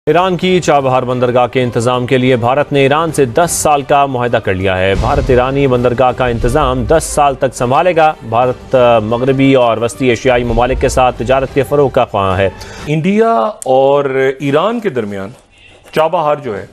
Iran की Chabahar बंदरगाह के इंतजाम के लिए भारत ने ईरान से 10 साल का मुआहदा कर लिया है। भारत ईरानी बंदरगाह का इंतजाम 10 साल तक संभालेगा। भारत मगरबी और वस्ती एशियाई ममालिक के साथ तिजारत के फ़रोग़ का ख्वाह है। इंडिया और ईरान के दरमियान चाबहार जो है,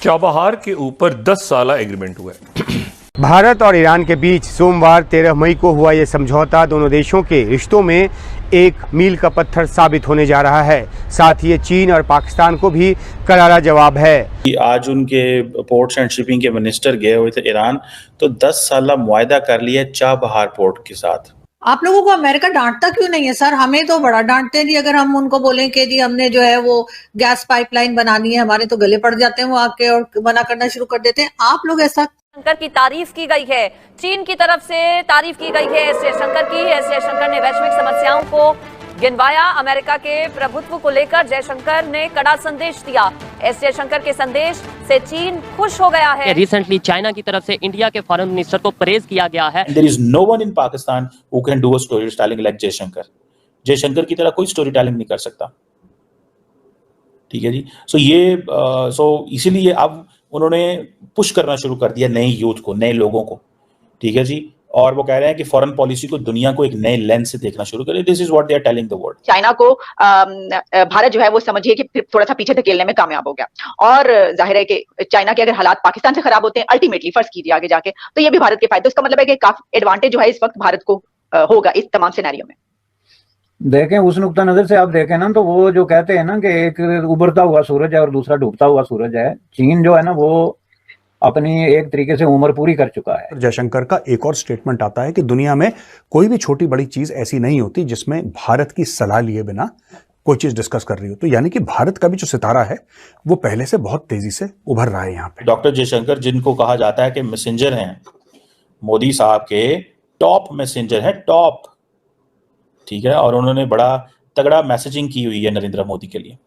चाबहार के ऊपर 10 साल एग्रीमेंट हुआ है। भारत और ईरान के बीच सोमवार 13 मई को हुआ ये समझौता दोनों देशों के रिश्तों में एक मील का पत्थर साबित होने जा रहा है। साथ ही ये चीन और पाकिस्तान को भी करारा जवाब है। आज उनके पोर्ट्स एंड शिपिंग के मिनिस्टर गए हुए थे ईरान, तो 10 साल मुआहदा कर लिया चाबहार पोर्ट के साथ। आप लोगों को अमेरिका डांटता क्यों नहीं है सर? हमें तो बड़ा डांटते हैं जी। अगर हम उनको बोलें कि जी हमने जो है वो गैस पाइपलाइन बनानी है, हमारे तो गले पड़ जाते हैं वो आके और मना करना शुरू कर देते हैं। आप लोग ऐसा शंकर की तारीफ की गई है, चीन की तरफ से तारीफ की गई है एस जयशंकर की। एस जयशंकर ने वैश्विक समस्याओं को गिनवाया। अमेरिका के प्रभुत्व को लेकर जयशंकर ने कड़ा संदेश दिया। एस जयशंकर के संदेश से चीन खुश हो गया है। रिसेंटली चाइना की तरफ से इंडिया के फॉरेन मिनिस्टर को प्रेज किया गया है। There is no one in Pakistan who can do a storytelling like Jaishankar. Jaishankar की तरह कोई स्टोरी टेलिंग नहीं कर सकता। ठीक है जी। इसीलिए अब उन्होंने पुश करना शुरू कर दिया नए यूथ को, नए लोगों को। ठीक है जी। और वो कह रहे हैं कि फॉरेन पॉलिसी को दुनिया को एक नए लेंस से देखना शुरू करें। This is what they are telling the world. China को भारत जो है वो समझिए कि थोड़ा सा पीछे धकेलने में कामयाब हो गया। और जाहिर है कि चाइना के अगर हालात पाकिस्तान से खराब होते हैं अल्टीमेटली फर्ज कीजिए आगे जाके, तो ये भी भारत के फायदे। इसका मतलब है कि काफी एडवांटेज जो है इस वक्त भारत को होगा इस तमाम सिनेरियो में। देखें उस नुक्ता नजर से आप देखें ना, तो वो जो कहते हैं ना कि एक उभरता हुआ सूरज है और दूसरा डूबता हुआ सूरज है। चीन जो है ना वो अपनी एक तरीके से उम्र पूरी कर चुका है। जयशंकर का एक और स्टेटमेंट आता है कि दुनिया में कोई भी छोटी बड़ी चीज ऐसी नहीं होती जिसमें भारत की सलाह लिए बिना कोई चीज डिस्कस कर रही हो। तो यानी कि भारत का भी जो सितारा है वो पहले से बहुत तेजी से उभर रहा है यहाँ पे। डॉक्टर जयशंकर, जिनको कहा जाता है कि मैसेंजर हैं मोदी साहब के, टॉप मैसेंजर है, टॉप। ठीक है। और उन्होंने बड़ा तगड़ा मैसेजिंग की हुई है नरेंद्र मोदी के लिए।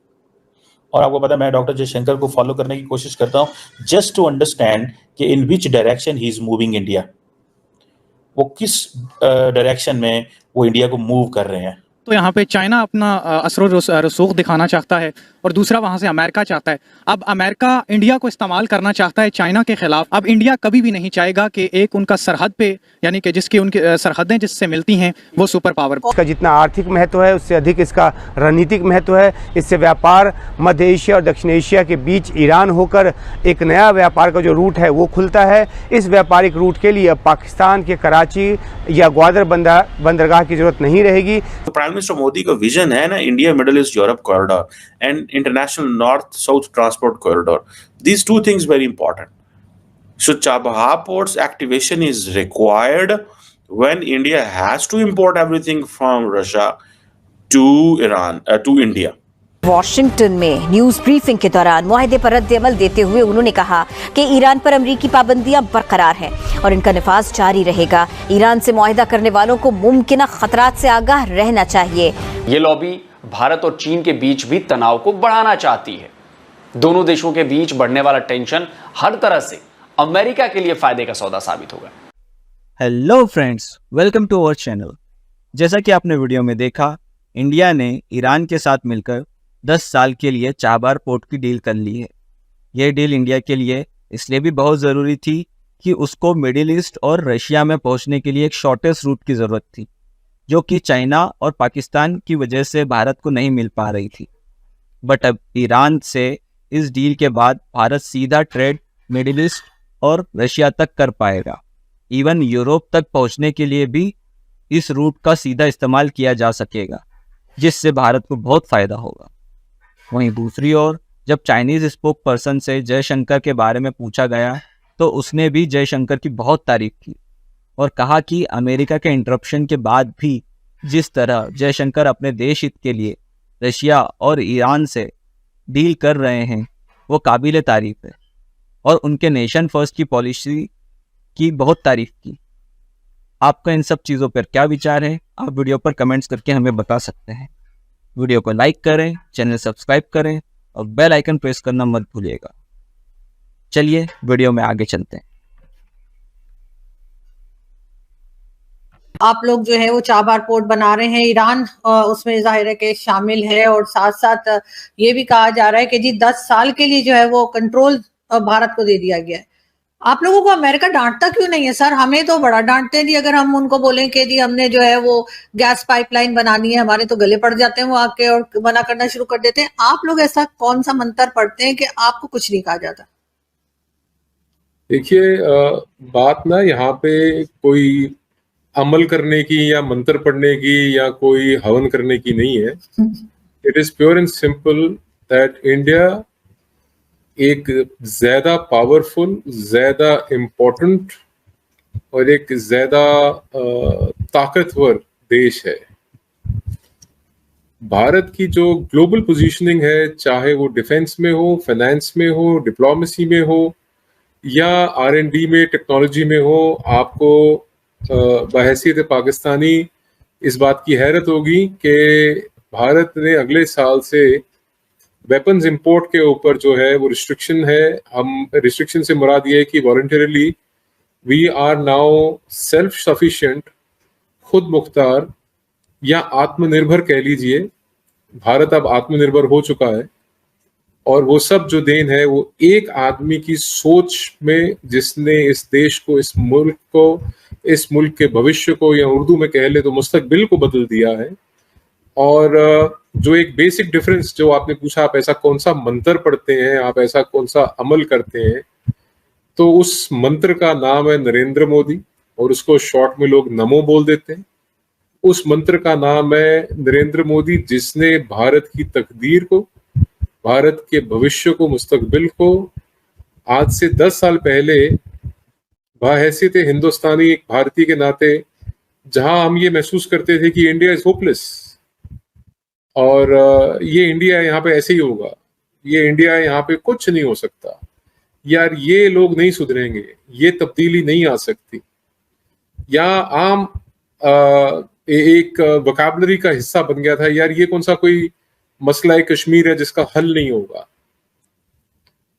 और आपको पता है मैं डॉक्टर जयशंकर को फॉलो करने की कोशिश करता हूं जस्ट टू अंडरस्टैंड कि in which direction he is moving India. वो किस डायरेक्शन में वो इंडिया को मूव कर रहे हैं। तो यहाँ पे चाइना अपना असर रसूख दिखाना चाहता है और दूसरा वहाँ से अमेरिका चाहता है। अब अमेरिका इंडिया को इस्तेमाल करना चाहता है चाइना के खिलाफ। अब इंडिया कभी भी नहीं चाहेगा कि एक उनका सरहद पे, यानी कि जिसकी उनकी सरहदें जिससे मिलती हैं वो सुपर पावर। इसका जितना आर्थिक महत्व है उससे अधिक इसका रणनीतिक महत्व है। इससे व्यापार मध्य एशिया और दक्षिण एशिया के बीच ईरान होकर एक नया व्यापार का जो रूट है वो खुलता है। इस व्यापारिक रूट के लिए अब पाकिस्तान के कराची या ग्वादर बंदरगाह की जरूरत नहीं रहेगी। तो प्राइम मिनिस्टर मोदी का विजन है ना, India middle east Europe corridor and international north south transport corridor. These two things very important. So Chabahar port's activation is required when India has to import everything from Russia to Iran, to India. Washington में news briefing के दौरान मुआहदे पर रद्द-ए-अमल देते हुए उन्होंने कहा कि Iran पर अमरीकी पाबंदियां बरकरार हैं और इनका नफाज जारी रहेगा। ईरान से मुआहदा करने वालों को मुमकिन खतरात से आगाह रहना चाहिए। ये लॉबी भारत और चीन के बीच भी तनाव को बढ़ाना चाहती है। दोनों देशों के बीच बढ़ने वाला टेंशन हर तरह से अमेरिका के लिए फायदे का सौदा साबित होगा। Hello friends, welcome to our channel. जैसा कि आपने वीडियो में देखा, इंडिया ने ईरान के साथ मिलकर 10 साल के लिए चाबहार पोर्ट की डील कर ली है। यह डील इंडिया के लिए इसलिए भी बहुत ज़रूरी थी कि उसको मिडिल ईस्ट और रशिया में पहुंचने के लिए एक शॉर्टेस्ट रूट की ज़रूरत थी, जो कि चाइना और पाकिस्तान की वजह से भारत को नहीं मिल पा रही थी। बट अब ईरान से इस डील के बाद भारत सीधा ट्रेड मिडिल ईस्ट और रशिया तक कर पाएगा। इवन यूरोप तक पहुंचने के लिए भी इस रूट का सीधा इस्तेमाल किया जा सकेगा, जिससे भारत को बहुत फ़ायदा होगा। वहीं दूसरी ओर जब चाइनीज़ स्पोक पर्सन से जयशंकर के बारे में पूछा गया तो उसने भी जयशंकर की बहुत तारीफ की और कहा कि अमेरिका के इंटरप्शन के बाद भी जिस तरह जयशंकर अपने देश हित के लिए रशिया और ईरान से डील कर रहे हैं वो काबिल तारीफ है और उनके नेशन फर्स्ट की पॉलिसी की बहुत तारीफ की। आपका इन सब चीज़ों पर क्या विचार है, आप वीडियो पर कमेंट्स करके हमें बता सकते हैं। वीडियो को लाइक करें, चैनल सब्सक्राइब करें और बेल आइकन प्रेस करना मत भूलिएगा। चलिए वीडियो में आगे चलते हैं। आप लोग जो है वो चाबार पोर्ट बना रहे हैं, ईरान उसमें जाहिर है कि शामिल है, और साथ साथ ये भी कहा जा रहा है कि जी 10 साल के लिए जो है वो कंट्रोल भारत को दे दिया गया है। आप लोगों को अमेरिका डांटता क्यों नहीं है सर? हमें तो बड़ा डांटते हैं जी, अगर हम उनको बोलें कि जी हमने जो है वो गैस पाइपलाइन बनानी है, हमारे तो गले पड़ जाते हैं वो आके और मना करना शुरू कर देते हैं। आप लोग ऐसा कौन सा मंत्र पढ़ते हैं कि आपको कुछ नहीं कहा जाता? देखिए, बात ना यहाँ पे कोई अमल करने की या मंत्र पढ़ने की या कोई हवन करने की नहीं है। It is pure and simple that India एक ज्यादा पावरफुल, ज्यादा इम्पोर्टेंट और एक ज्यादा ताकतवर देश है। भारत की जो ग्लोबल पोजीशनिंग है, चाहे वो डिफेंस में हो, फाइनेंस में हो, डिप्लोमेसी में हो या R&D में, टेक्नोलॉजी में हो, आपको बहैसियत पाकिस्तानी इस बात की हैरत होगी कि भारत ने अगले साल से वेपन्स इंपोर्ट के ऊपर जो है वो रिस्ट्रिक्शन है। हम रिस्ट्रिक्शन से मुराद ये है कि voluntarily we are now self sufficient, खुद मुख्तार या आत्मनिर्भर कह लीजिए। भारत अब आत्मनिर्भर हो चुका है और वो सब जो देन है वो एक आदमी की सोच में, जिसने इस देश को, इस मुल्क को, इस मुल्क के भविष्य को, या उर्दू में कह ले तो मुस्तकबिल को बदल दिया है। और जो एक बेसिक डिफरेंस जो आपने पूछा, आप ऐसा कौन सा मंत्र पढ़ते हैं, आप ऐसा कौन सा अमल करते हैं, तो उस मंत्र का नाम है नरेंद्र मोदी और उसको शॉर्ट में लोग नमो बोल देते हैं। उस मंत्र का नाम है नरेंद्र मोदी, जिसने भारत की तकदीर को, भारत के भविष्य को, मुस्तकबिल को आज से 10 साल पहले बहैसियत हिंदुस्तानी एक भारतीय के नाते, जहां हम ये महसूस करते थे कि इंडिया इज होपलेस और ये इंडिया यहाँ पे ऐसे ही होगा, ये इंडिया यहाँ पे कुछ नहीं हो सकता, यार ये लोग नहीं सुधरेंगे, ये तब्दीली नहीं आ सकती, या आम एक वोकैबुलरी का हिस्सा बन गया था, यार ये कौन सा कोई मसला है कश्मीर है जिसका हल नहीं होगा।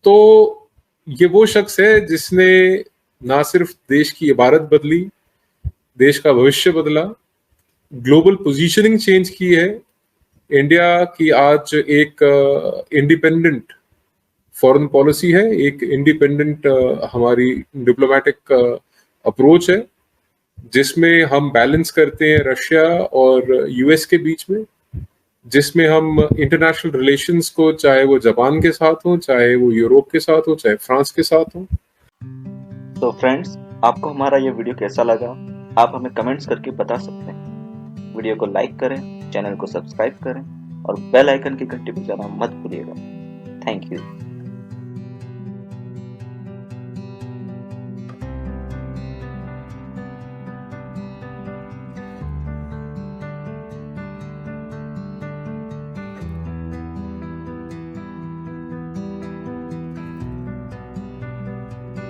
तो ये वो शख्स है जिसने ना सिर्फ देश की इबारत बदली, देश का भविष्य बदला, ग्लोबल पोजीशनिंग चेंज की है। इंडिया की आज एक इंडिपेंडेंट फॉरेन पॉलिसी है, एक इंडिपेंडेंट हमारी डिप्लोमेटिक अप्रोच है, जिसमें हम बैलेंस करते हैं रशिया और यूएस के बीच में, जिसमें हम इंटरनेशनल रिलेशंस को, चाहे वो जापान के साथ हो, चाहे वो यूरोप के साथ हो, चाहे फ्रांस के साथ हो। तो फ्रेंड्स, आपको हमारा ये वीडियो कैसा लगा आप हमें कमेंट्स करके बता सकते हैं। वीडियो को लाइक करें, चैनल को सब्सक्राइब करें और बेल आइकन की घंटी बजाना मत भूलिएगा। Thank you.